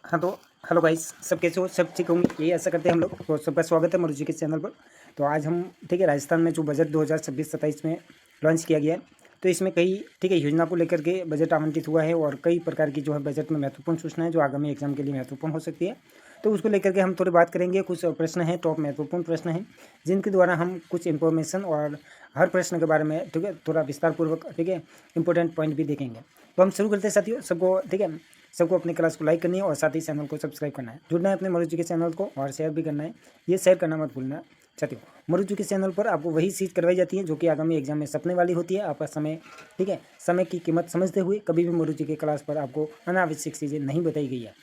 हाँ तो hello guys, सब कैसे हो? सब ठीक होंगे, यही आशा करते हैं हम लोग। तो सबका स्वागत है मरुजी के चैनल पर। तो आज हम ठीक है, राजस्थान में जो बजट 2026-27 में लॉन्च किया गया है, तो इसमें कई ठीक है योजना को लेकर के बजट आवंटित हुआ है और कई प्रकार की जो है बजट में महत्वपूर्ण सूचनाएं जो आगामी एग्जाम के लिए महत्वपूर्ण हो सकती है। तो उसको लेकर के हम थोड़ी बात करेंगे। कुछ प्रश्न हैं, टॉप महत्वपूर्ण प्रश्न हैं, जिनके द्वारा हम कुछ इन्फॉर्मेशन और हर प्रश्न के बारे में ठीक है थोड़ा विस्तारपूर्वक ठीक है इंपॉर्टेंट पॉइंट भी देखेंगे। तो हम शुरू करते हैं साथियों। सबको ठीक है, सबको अपनी क्लास को लाइक करनी है और साथ ही चैनल को सब्सक्राइब करना है, जुड़ना है अपने मरुजी के चैनल को और शेयर भी करना है। ये शेयर करना मत भूलना साथियों। मरुजी के चैनल पर आपको वही चीज़ करवाई जाती है जो कि आगामी एग्जाम में सपने वाली होती है। आपका समय ठीक है, समय की कीमत समझते हुए कभी भी मरुजी के क्लास पर आपको अनावश्यक चीज़ें नहीं बताई गई है।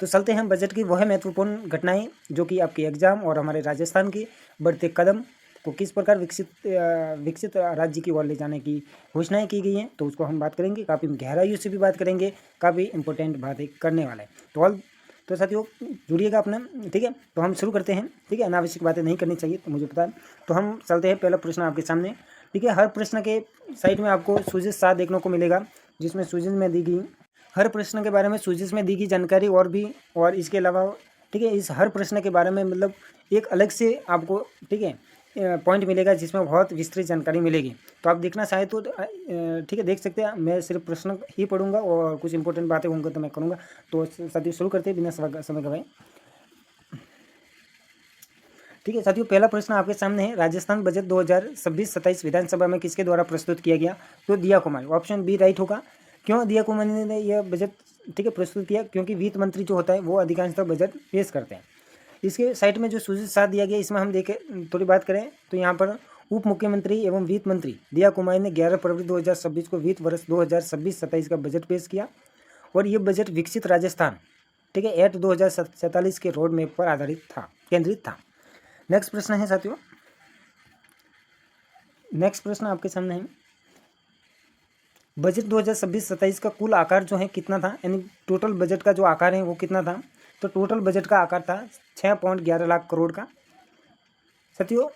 तो चलते हैं बजट की वह महत्वपूर्ण घटनाएं जो कि आपके एग्जाम और हमारे राजस्थान के बढ़ते कदम को किस प्रकार विकसित राज्य की ओर ले जाने की घोषणाएं की गई हैं। तो उसको हम बात करेंगे, काफ़ी गहराइयों से भी बात करेंगे, काफ़ी इंपॉर्टेंट बातें करने वाले हैं। तो साथियों जुड़िएगा अपना, ठीक है। तो हम शुरू करते हैं, ठीक है। अनावश्यक बातें नहीं करनी चाहिए, तो मुझे पता है। तो हम चलते हैं, पहला प्रश्न आपके सामने, ठीक है। हर प्रश्न के साइड में आपको सूचित 7 देखने को मिलेगा, जिसमें सूचित में दी गई हर प्रश्न के बारे में सूचित में दी गई जानकारी और भी, और इसके अलावा ठीक है इस हर प्रश्न के बारे में मतलब एक अलग से आपको ठीक है पॉइंट मिलेगा जिसमें बहुत विस्तृत जानकारी मिलेगी। तो आप देखना चाहें तो ठीक है देख सकते हैं। मैं सिर्फ प्रश्न ही पढ़ूंगा और कुछ इंपॉर्टेंट बातें होंगी तो मैं करूंगा। तो साथियों शुरू करते हैं बिना समय गवाए, ठीक है। साथियों पहला प्रश्न आपके सामने है, राजस्थान बजट 2026-27 विधानसभा में किसके द्वारा प्रस्तुत किया गया? तो दिया कुमारी, ऑप्शन बी राइट होगा। क्यों दिया कुमारी ने यह बजट ठीक है प्रस्तुत किया? क्योंकि वित्त मंत्री जो होता है वो अधिकांशतः बजट पेश करते हैं। इसके साइड में जो सूचित 7 दिया गया, इसमें हम देखें थोड़ी बात करें तो यहाँ पर उप मुख्यमंत्री एवं वित्त मंत्री दिया कुमारी ने 11 फरवरी 2026 को वित्त वर्ष 2026-27 का बजट पेश किया। और ये बजट विकसित राजस्थान ठीक है एक्ट 2047 के रोड मैप पर आधारित था, केंद्रित था। नेक्स्ट प्रश्न है साथियों, नेक्स्ट प्रश्न आपके सामने है, बजट 2026-27 का कुल आकार जो है कितना था? यानी टोटल बजट का जो आकार है वो कितना था? तो टोटल बजट का आकार था 6.11 लाख करोड़ का। साथियों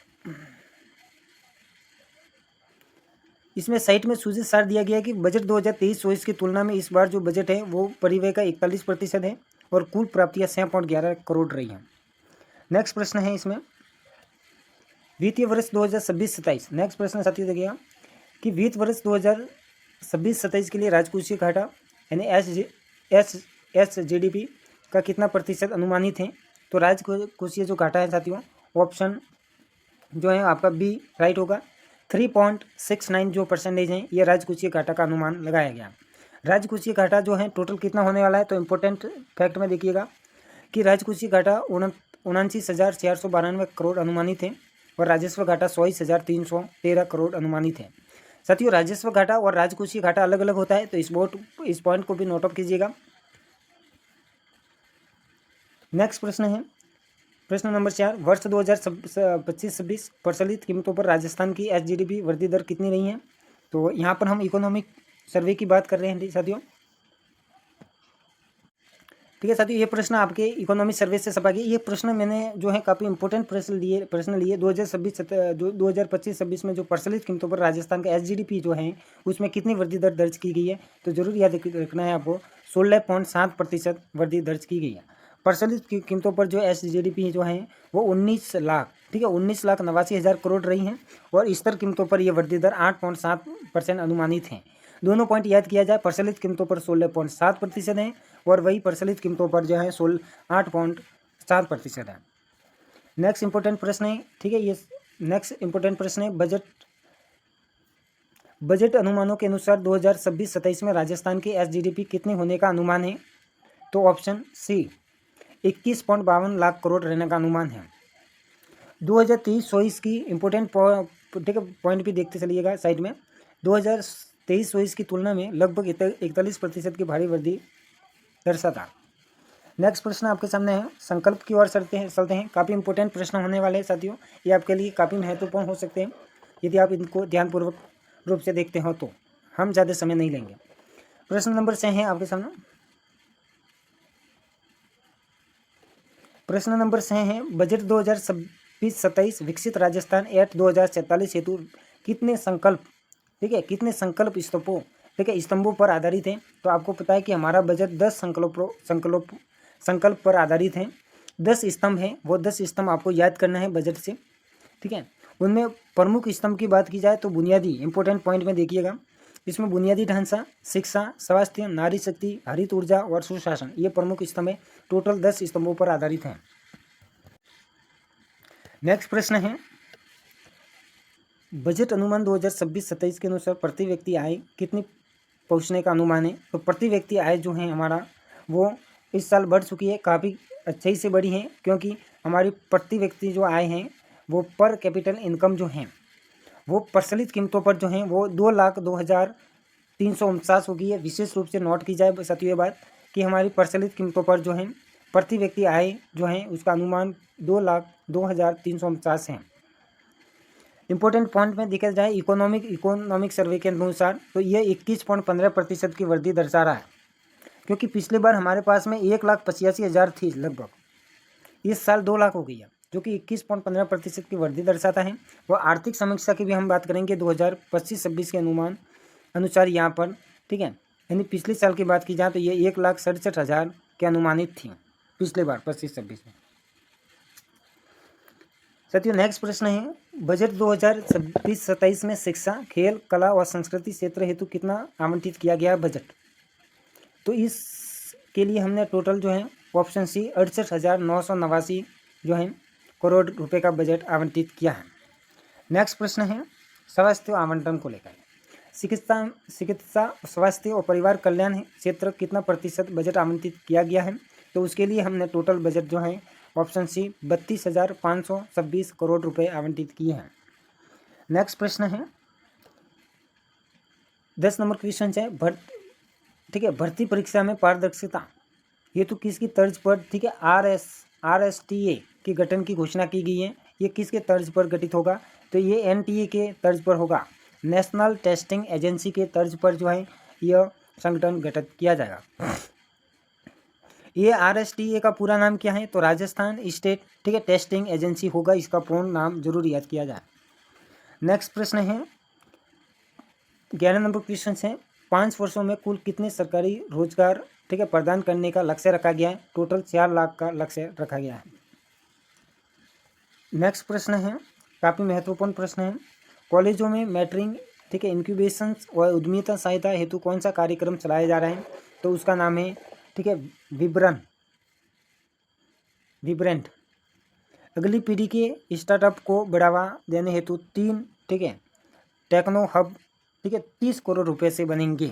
इसमें साइट में सूचित सार दिया गया है कि बजट 2023-24 की तुलना में इस बार जो बजट है वो परिव्यय का 41% है और कुल प्राप्तियां 6.11 करोड़ रही हैं। नेक्स्ट प्रश्न है इसमें, वित्तीय वर्ष 2026-27। नेक्स्ट प्रश्न साथियों देखिएगा कि वित्त वर्ष 2026-27 के लिए राजकोषीय घाटा यानी SGDP का कितना प्रतिशत अनुमानित है? तो राजकोषीय जो घाटा है साथियों, ऑप्शन जो है आपका बी राइट होगा। 3.69 जो परसेंटेज है ये राजकोषीय घाटा का अनुमान लगाया गया। राजकोषीय घाटा जो है टोटल कितना होने वाला है? तो इम्पोर्टेंट फैक्ट में देखिएगा कि राजकोषीय घाटा 79,492 करोड़ अनुमानित है और राजस्व घाटा 24,313 करोड़ अनुमानित है। साथियों राजस्व घाटा और राजकोषीय घाटा अलग अलग होता है, तो इस पॉइंट को भी नोट ऑफ कीजिएगा। नेक्स्ट प्रश्न है प्रश्न नंबर 4, वर्ष 2025-26 प्रचलित कीमतों पर राजस्थान की SGDP वृद्धि दर कितनी रही है? तो यहाँ पर हम इकोनॉमिक सर्वे की बात कर रहे हैं साथियों, ठीक है। साथियों ये प्रश्न आपके इकोनॉमिक सर्वे से सपा गया। ये प्रश्न मैंने जो है काफ़ी इंपॉर्टेंट प्रश्न लिए 2025-26 में जो प्रचलित कीमतों पर राजस्थान का SGDP जो है उसमें कितनी वृद्धि दर दर्ज की गई है? तो जरूर याद रखना है आपको, 16.7% वृद्धि दर्ज की गई है। प्रचलित कीमतों पर जो SGDP जो है वो 19 लाख ठीक है 19,89,000 करोड़ रही हैं और स्तर कीमतों पर यह वृद्धि दर 8.7% अनुमानित है। दोनों पॉइंट याद किया जाए, प्रचलित कीमतों पर 16.7% है और वही प्रचलित कीमतों पर जो है 8.7% है। नेक्स्ट इंपॉर्टेंट प्रश्न है, ठीक है। ये नेक्स्ट इंपॉर्टेंट प्रश्न है, बजट अनुमानों के अनुसार 2026-27 में राजस्थान की SGDP कितने होने का अनुमान है? तो ऑप्शन सी 21.52 लाख करोड़ रहने का अनुमान है। 2023-24 की इंपॉर्टेंट ठीक है पॉइंट भी देखते चलिएगा साइड में। 2023-24 की तुलना में लगभग 41% की भारी वृद्धि दर्शाता। नेक्स्ट प्रश्न आपके सामने है, संकल्प की ओर चलते हैं। काफ़ी इंपॉर्टेंट प्रश्न होने वाले हैं साथियों, ये आपके लिए काफ़ी महत्वपूर्ण हो सकते हैं यदि आप इनको ध्यानपूर्वक रूप से देखते हो तो। हम ज़्यादा समय नहीं लेंगे। प्रश्न नंबर 6 है आपके सामने, प्रश्न नंबर 6 है, बजट 2026-27 विकसित राजस्थान एक्ट 2047 हेतु कितने संकल्प ठीक है कितने संकल्प स्तंभों ठीक है स्तंभों पर आधारित है? तो आपको पता है कि हमारा बजट 10 संकल्प पर आधारित हैं। 10 स्तंभ हैं, वो 10 स्तंभ आपको याद करना है बजट से, ठीक है। उनमें प्रमुख स्तंभ की बात की जाए तो बुनियादी इंपॉर्टेंट पॉइंट में देखिएगा, इसमें बुनियादी ढांचा, शिक्षा, स्वास्थ्य, नारी शक्ति, हरित ऊर्जा और सुशासन, ये प्रमुख स्तंभ है। टोटल 10 स्तंभों पर आधारित हैं। नेक्स्ट प्रश्न है, बजट अनुमान 2026-27 के अनुसार प्रति व्यक्ति आय कितनी पहुंचने का अनुमान है? तो प्रति व्यक्ति आय जो है हमारा वो इस साल बढ़ चुकी है, काफ़ी अच्छे से बढ़ी है, क्योंकि हमारी प्रति व्यक्ति जो आय हैं वो पर कैपिटल इनकम जो हैं वो प्रचलित कीमतों पर जो हैं वो 2,02,349 हो गई है। विशेष रूप से नोट की जाए साथियों ये बात कि हमारी प्रचलित कीमतों पर जो है प्रति व्यक्ति आय जो है उसका अनुमान 2,02,349 है। इंपॉर्टेंट पॉइंट में देखा जाए इकोनॉमिक सर्वे के अनुसार तो ये 21.15% की वृद्धि दर्शा रहा है, क्योंकि पिछली बार हमारे पास में 1,85,000 थी लगभग, इस साल 2 लाख हो गई है, जो कि 21.15% की वृद्धि दर्शाता है। वो आर्थिक समीक्षा की भी हम बात करेंगे 2025-26 के अनुमान अनुसार यहाँ पर, ठीक है। यानी पिछले साल की बात की जाए तो ये 1,67,000 के अनुमानित थी पिछले बार 25-26 में। साथियों नेक्स्ट प्रश्न है, बजट 2026-27 में शिक्षा, खेल, कला और संस्कृति क्षेत्र हेतु कितना आवंटित किया गया है बजट? तो इसके लिए हमने टोटल जो है ऑप्शन सी 68,989 जो है करोड़ रुपए का बजट आवंटित किया है। नेक्स्ट प्रश्न है स्वास्थ्य आवंटन को लेकर, चिकित्सा स्वास्थ्य और परिवार कल्याण क्षेत्र कितना प्रतिशत बजट आवंटित किया गया है? तो उसके लिए हमने टोटल बजट जो है ऑप्शन सी 32,526 करोड़ रुपए आवंटित किए हैं। नेक्स्ट प्रश्न है 10 नंबर क्वेश्चन है, ठीक है, भर्ती परीक्षा में पारदर्शिता हेतु किसकी तर्ज पर, ठीक है, RSTA के गठन की घोषणा की गई है। ये किसके तर्ज पर गठित होगा? तो ये NTA के तर्ज पर होगा, नेशनल टेस्टिंग एजेंसी के तर्ज पर जो है यह संगठन गठित किया जाएगा। ये RSTA का पूरा नाम क्या है? तो राजस्थान स्टेट, ठीक है, टेस्टिंग एजेंसी होगा, इसका पूर्ण नाम जरूर याद किया जाए। नेक्स्ट प्रश्न है 11 नंबर क्वेश्चन है, 5 वर्षों में कुल कितने सरकारी रोजगार, ठीक है, प्रदान करने का लक्ष्य रखा गया है? टोटल 4 लाख का लक्ष्य रखा गया है। नेक्स्ट प्रश्न है काफ़ी महत्वपूर्ण प्रश्न है, कॉलेजों में मेंटरिंग, ठीक है, इंक्यूबेशन और उद्यमिता सहायता हेतु कौन सा कार्यक्रम चलाया जा रहा है? तो उसका नाम है, ठीक है, विब्रेंट। अगली पीढ़ी के स्टार्टअप को बढ़ावा देने हेतु 3, ठीक है, टेक्नो हब, ठीक है, 30 करोड़ रुपए से बनेंगे,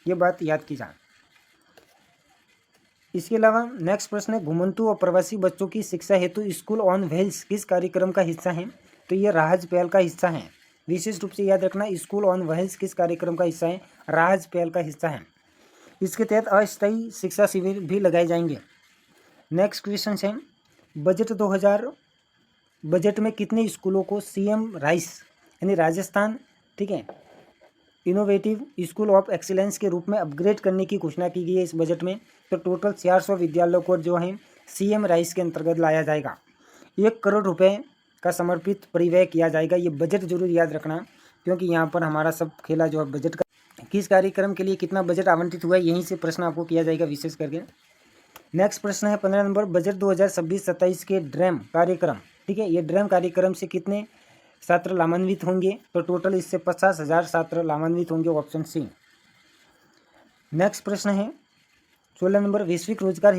ये बात याद की जाए। इसके अलावा नेक्स्ट प्रश्न है, घुमंतु और प्रवासी बच्चों की शिक्षा हेतु स्कूल ऑन व्हील्स किस कार्यक्रम का हिस्सा है? तो ये राहत पहल का हिस्सा है। विशेष रूप से याद रखना, स्कूल ऑन व्हील्स किस कार्यक्रम का हिस्सा है? राहत पहल का हिस्सा है। इसके तहत अस्थायी शिक्षा शिविर भी लगाए जाएंगे। नेक्स्ट क्वेश्चन है, बजट में कितने स्कूलों को CM राइस यानी राजस्थान, ठीक है, इनोवेटिव स्कूल ऑफ एक्सीलेंस के रूप में अपग्रेड करने की घोषणा की गई है इस बजट में? तो टोटल 400 विद्यालयों को जो है CM राइस के अंतर्गत लाया जाएगा। 1 करोड़ रुपए का समर्पित परिव्यय किया जाएगा। ये बजट जरूर याद रखना, क्योंकि यहाँ पर हमारा सब खेला जो है बजट का, किस कार्यक्रम के लिए कितना बजट आवंटित हुआ है, यहीं से प्रश्न आपको किया जाएगा विशेष करके। नेक्स्ट प्रश्न है 15 नंबर, बजट 2026-27 के ड्रीम कार्यक्रम, ठीक है, ये ड्रीम कार्यक्रम से कितने छात्र लाभान्वित होंगे? तो टोटल इससे 50,000 छात्र लाभान्वित होंगे, ऑप्शन सी। नेक्स्ट प्रश्न है 16 नंबर, वैश्विक रोजगार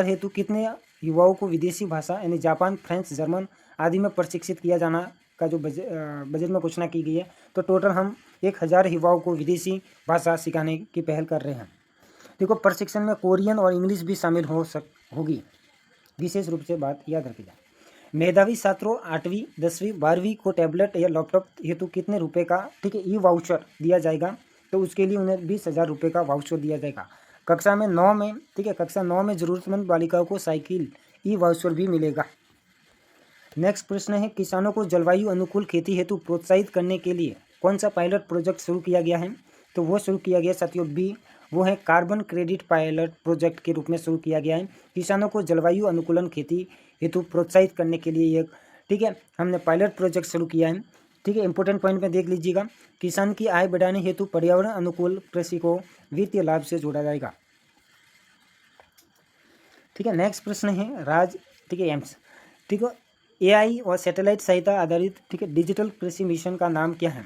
हेतु कितने युवाओं को विदेशी भाषा यानी जापान, फ्रेंच, जर्मन आदि में प्रशिक्षित किया जाना का जो बजट में घोषणा की गई है? तो टोटल हम 1,000 युवाओं को विदेशी भाषा सिखाने की पहल कर रहे हैं। देखो प्रशिक्षण में कोरियन और इंग्लिश भी शामिल होगी, विशेष रूप से बात याद रखी जाए। मेधावी छात्रों 8वीं, 10वीं, 12वीं को टैबलेट या लैपटॉप हेतु कितने रुपए का, ठीक है, वाउचर दिया जाएगा? तो उसके लिए उन्हें 20,000 रुपये का वाउचर दिया जाएगा। कक्षा 9 में, ठीक है, कक्षा 9 में जरूरतमंद बालिकाओं को साइकिल वाउचर भी मिलेगा। नेक्स्ट प्रश्न है, किसानों को जलवायु अनुकूल खेती हेतु प्रोत्साहित करने के लिए कौन सा पायलट प्रोजेक्ट शुरू किया गया है? तो वो शुरू किया गया साथियों बी, वो है कार्बन क्रेडिट पायलट प्रोजेक्ट के रूप में शुरू किया गया है। किसानों को जलवायु अनुकूलन खेती हेतु प्रोत्साहित करने के लिए एक, ठीक है, हमने पायलट प्रोजेक्ट शुरू किया है, ठीक है। इंपॉर्टेंट पॉइंट में देख लीजिएगा, किसान की आय बढ़ाने हेतु पर्यावरण अनुकूल कृषि को वित्तीय लाभ से जोड़ा जाएगा। ठीक है, नेक्स्ट प्रश्न है राज, ठीक है, एम्स, ठीक है, एआई और सैटेलाइट सहायता आधारित, ठीक है, डिजिटल कृषि मिशन का नाम क्या है?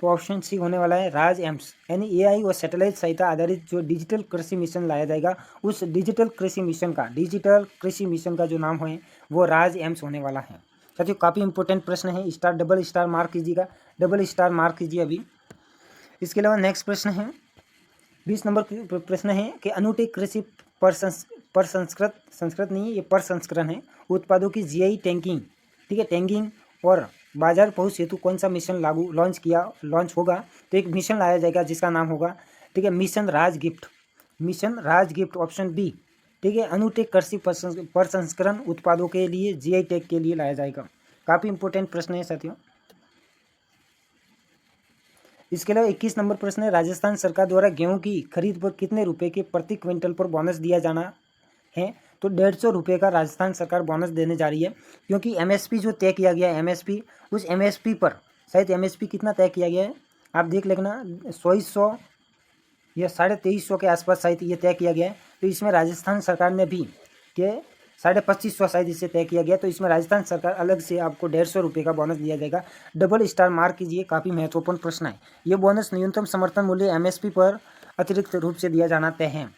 तो ऑप्शन सी होने वाला है राज एम्स, यानी एआई और सैटेलाइट सहायता आधारित जो डिजिटल कृषि मिशन लाया जाएगा, उस डिजिटल कृषि मिशन का जो नाम है वो राज एम्स होने वाला है। साथियों काफ़ी इंपॉर्टेंट प्रश्न है, डबल स्टार मार्क कीजिएगा, डबल स्टार मार्क कीजिए अभी। इसके अलावा नेक्स्ट प्रश्न है 20 नंबर प्रश्न है कि अनुटेक कृषि संस्कृत नहीं है, ये प्रसंस्करण है, उत्पादों की जीआई टैगिंग, ठीक है, टैगिंग और बाजार पहुंच हेतु कौन सा मिशन लॉन्च होगा? तो एक मिशन लाया जाएगा जिसका नाम होगा, ठीक है, मिशन राज गिफ्ट, ऑप्शन बी, ठीक है, अनुटेक कृषि प्रसंस्करण उत्पादों के लिए जीआई टैग के लिए लाया जाएगा। काफ़ी इंपॉर्टेंट प्रश्न है साथियों। इसके अलावा 21 नंबर प्रश्न है राजस्थान सरकार द्वारा गेहूं की खरीद पर कितने रुपए के प्रति क्विंटल पर बोनस दिया जाना है? तो 150 रुपये का राजस्थान सरकार बोनस देने जा रही है, क्योंकि एमएसपी जो तय किया गया है, एमएसपी, उस एमएसपी पर शायद एमएसपी कितना तय किया गया है आप देख लेना, 2400 या 2350 के आसपास शायद ये तय किया गया है। तो इसमें राजस्थान सरकार ने भी कि 2550 शायद इसे तय किया गया, तो इसमें राजस्थान सरकार अलग से आपको 150 रुपये का बोनस दिया जाएगा। डबल स्टार मार्क कीजिए, काफ़ी महत्वपूर्ण प्रश्न है। ये बोनस न्यूनतम समर्थन मूल्य एमएसपी पर अतिरिक्त रूप से दिया जाना तय है।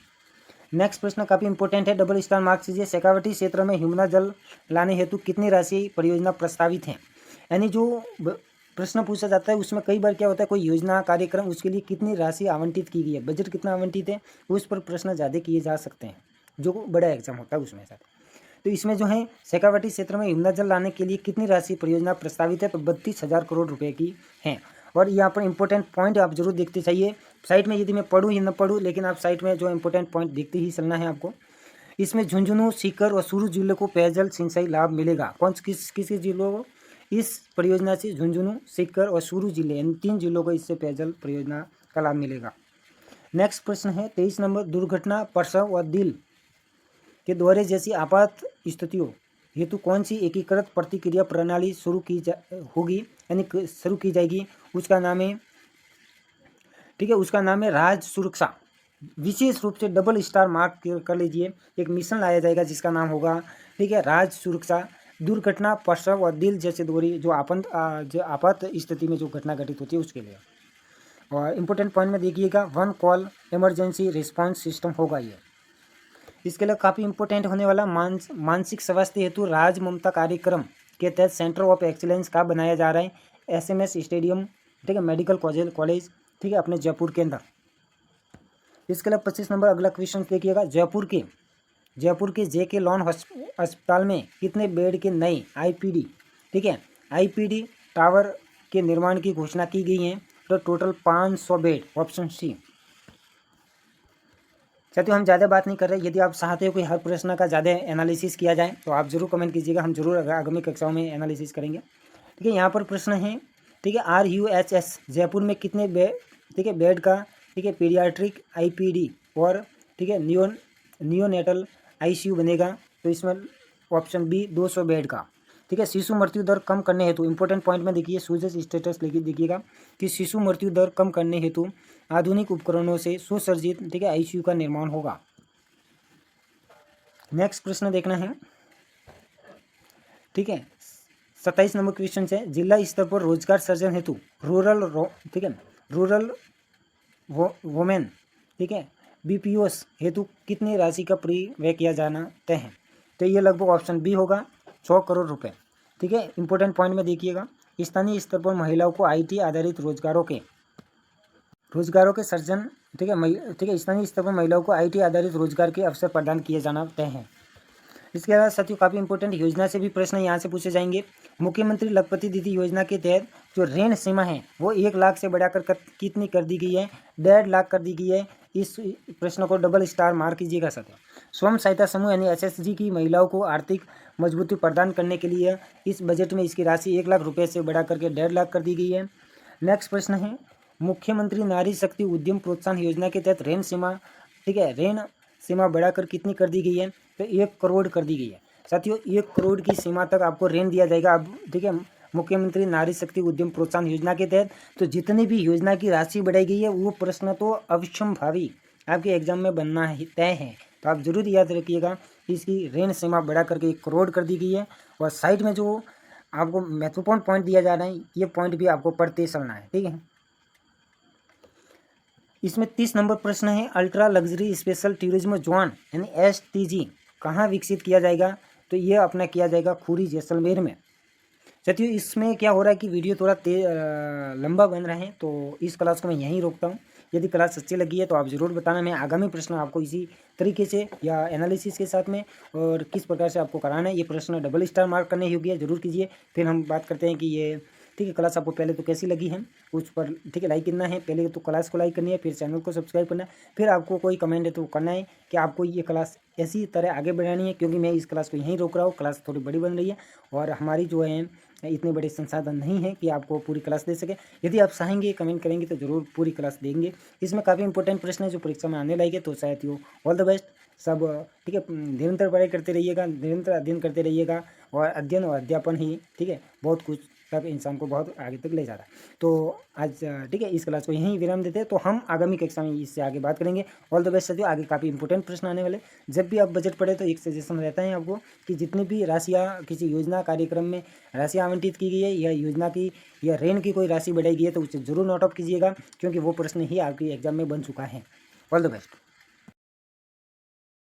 नेक्स्ट प्रश्न काफ़ी इंपॉर्टेंट है, डबल स्टार मार्क कीजिए। शेखावटी क्षेत्र में यमुना जल लाने हेतु कितनी राशि परियोजना प्रस्तावित है? यानी जो प्रश्न पूछा जाता है उसमें कई बार क्या होता है, कोई योजना कार्यक्रम, उसके लिए कितनी राशि आवंटित की गई है, बजट कितना आवंटित है, उस पर प्रश्न ज़्यादा किए जा सकते हैं, जो बड़ा एग्जाम होता है उसमें साथ। तो इसमें जो है शेखावटी क्षेत्र में यमुना जल लाने के लिए कितनी राशि परियोजना प्रस्तावित है? तो 32,000 करोड़ रुपए की है। और यहाँ पर इंपॉर्टेंट पॉइंट आप जरूर देखते चाहिए साइट में, यदि मैं पढ़ूँ या न पढ़ूँ, लेकिन आप साइट में जो इंपॉर्टेंट पॉइंट देखते ही चलना है आपको। इसमें झुंझुनू, सीकर और सूरू जिले को पेयजल सिंचाई लाभ मिलेगा। किस जिलों को? इस परियोजना से झुंझुनू, सीकर और सूरू जिले, इन 3 जिलों को इससे पेयजल परियोजना का लाभ मिलेगा। नेक्स्ट प्रश्न है 23 नंबर, दुर्घटना, प्रसव और दिल के दौरे जैसी आपात स्थितियों हेतु कौन सी एकीकृत प्रतिक्रिया प्रणाली शुरू की जाएगी? उसका नाम है, ठीक है, उसका नाम है राज सुरक्षा। विशेष रूप से डबल स्टार मार्क कर लीजिए, एक मिशन लाया जाएगा जिसका नाम होगा, ठीक है, राज सुरक्षा। दुर्घटना, प्रसव और दिल जैसे दौरे जो आपात स्थिति में जो घटना घटित होती है उसके लिए। और इम्पोर्टेंट पॉइंट में देखिएगा, 1 कॉल इमरजेंसी रिस्पांस सिस्टम होगा ये। इसके लिए काफ़ी इंपॉर्टेंट होने वाला मानसिक स्वास्थ्य हेतु राज ममता कार्यक्रम के तहत सेंटर ऑफ एक्सीलेंस का बनाया जा रहा है, एसएमएस स्टेडियम, ठीक है, मेडिकल कॉलेज, ठीक है, अपने जयपुर के अंदर। इसके लिए 25 नंबर अगला क्वेश्चन देखिएगा, जयपुर के जेके लॉन अस्पताल में कितने बेड के नए आईपीडी, ठीक है, आईपीडी टावर के निर्माण की घोषणा की गई है? तो टोटल 500 बेड, ऑप्शन सी। साथियों हम ज़्यादा बात नहीं कर रहे, यदि आप चाहते हो कि हर प्रश्न का ज़्यादा एनालिसिस किया जाए तो आप जरूर कमेंट कीजिएगा, हम जरूर आगामी कक्षाओं में एनालिसिस करेंगे। ठीक है, यहाँ पर प्रश्न है, ठीक है, RUHS जयपुर में कितने ठीक है बेड का, ठीक है, पीडियाट्रिक आईपीडी और, ठीक है, नियोनेटल आईसीयू बनेगा? तो इसमें ऑप्शन बी 200 बेड का। ठीक है, शिशु मृत्यु दर कम करने हेतु, इंपॉर्टेंट पॉइंट में देखिए, सूजस स्टेटस देखिएगा कि शिशु मृत्यु दर कम करने हेतु आधुनिक उपकरणों से सुसज्जित, ठीक है, आईसीयू का निर्माण होगा। नेक्स्ट प्रश्न देखना है, ठीक है, 27 नंबर क्वेश्चन है, जिला स्तर पर रोजगार सृजन हेतु ठीक है, रूरल वोमेन, ठीक है, बीपीओस हेतु कितनी राशि का व्यय किया जाना तय है? तो ये लगभग ऑप्शन बी होगा, 100 करोड़ रुपए। ठीक है, इंपॉर्टेंट पॉइंट में देखिएगा, स्थानीय स्तर पर महिलाओं को आईटी आधारित रोजगारों के सृजन, ठीक है, स्थानीय स्तर पर महिलाओं को आईटी आधारित रोजगार के अवसर प्रदान किए जाना तय है। इसके अलावा साथियों काफ़ी इंपॉर्टेंट योजना से भी प्रश्न यहाँ से पूछे जाएंगे। मुख्यमंत्री लखपति दीदी योजना के तहत जो ऋण सीमा है वो 1 लाख से बढ़ाकर कितनी कर दी गई है? 1.5 लाख कर दी गई है। इस प्रश्न को डबल स्टार मार्क कीजिएगा साथियों। स्वयं सहायता समूह यानी एसएचजी की महिलाओं को आर्थिक मजबूती प्रदान करने के लिए इस बजट में इसकी राशि 1 लाख रुपये से बढ़ा करके 1.5 लाख कर दी गई है। नेक्स्ट प्रश्न है, मुख्यमंत्री नारी शक्ति उद्यम प्रोत्साहन योजना के तहत ऋण सीमा, ठीक है, ऋण सीमा बढ़ाकर कितनी कर दी गई है? तो 1 करोड़ कर दी गई है साथियों। 1 करोड़ की सीमा तक आपको ऋण दिया जाएगा अब, ठीक है, मुख्यमंत्री नारी शक्ति उद्यम प्रोत्साहन योजना के तहत। तो जितनी भी योजना की राशि बढ़ाई गई है वो प्रश्न तो अवश्यंभावी आपके एग्जाम में बनना ही तय है। तो आप ज़रूर याद रखिएगा, इसकी ऋण सीमा बढ़ा करके 1 करोड़ कर दी गई है। और साइड में जो आपको महत्वपूर्ण पॉइंट दिया जा रहा है, ये पॉइंट भी आपको पढ़ते चलना है, ठीक है। इसमें 30 नंबर प्रश्न है, ultra luxury special tourism zone यानी STG कहाँ विकसित किया जाएगा? तो ये अपना किया जाएगा खुरी जैसलमेर में। साथियों, इसमें क्या हो रहा है कि वीडियो थोड़ा लंबा बन रहा है, तो इस क्लास को मैं यहीं रोकता हूँ। यदि क्लास अच्छी लगी है तो आप ज़रूर बताना, मैं आगामी प्रश्न आपको इसी तरीके से या एनालिसिस के साथ में और किस प्रकार से आपको कराना है, ये प्रश्न डबल स्टार मार्क करने योग्य है, ज़रूर कीजिए। फिर हम बात करते हैं कि ये ठीक है क्लास आपको पहले तो कैसी लगी है उस पर, ठीक है, लाइक करना है। पहले तो क्लास को लाइक करनी है, फिर चैनल को सब्सक्राइब करना है, फिर आपको कोई कमेंट है तो करना है कि आपको ये क्लास ऐसी तरह आगे बढ़ानी है, क्योंकि मैं इस क्लास को यहीं रोक रहा हूँ। क्लास थोड़ी बड़ी बन रही है और हमारी जो है इतने बड़े संसाधन नहीं है कि आपको पूरी क्लास दे सके। यदि आप चाहेंगे, कमेंट करेंगे तो ज़रूर पूरी क्लास देंगे। इसमें काफ़ी इंपॉर्टेंट प्रश्न है जो परीक्षा में आने लायक है, तो शायद यो ऑल द बेस्ट सब, ठीक है। निरंतर पढ़ाई करते रहिएगा, निरंतर अध्ययन करते रहिएगा, और अध्ययन और अध्यापन ही, ठीक है, बहुत कुछ तब इंसान को बहुत आगे तक ले जा रहा है। तो आज ठीक है, इस क्लास को यहीं विराम देते हैं, तो हम आगामी कक्षा में इससे आगे बात करेंगे। ऑल द बेस्ट साथियों, आगे काफ़ी इंपॉर्टेंट प्रश्न आने वाले। जब भी आप बजट पढ़े तो एक सजेशन रहता है आपको कि जितनी भी राशियाँ किसी योजना कार्यक्रम में राशि आवंटित की गई है या योजना की या ऋण की कोई राशि बढ़ाई गई है, तो उसे जरूर नोट आउट कीजिएगा, क्योंकि वो प्रश्न ही आपकी एग्जाम में बन चुका है। All the best.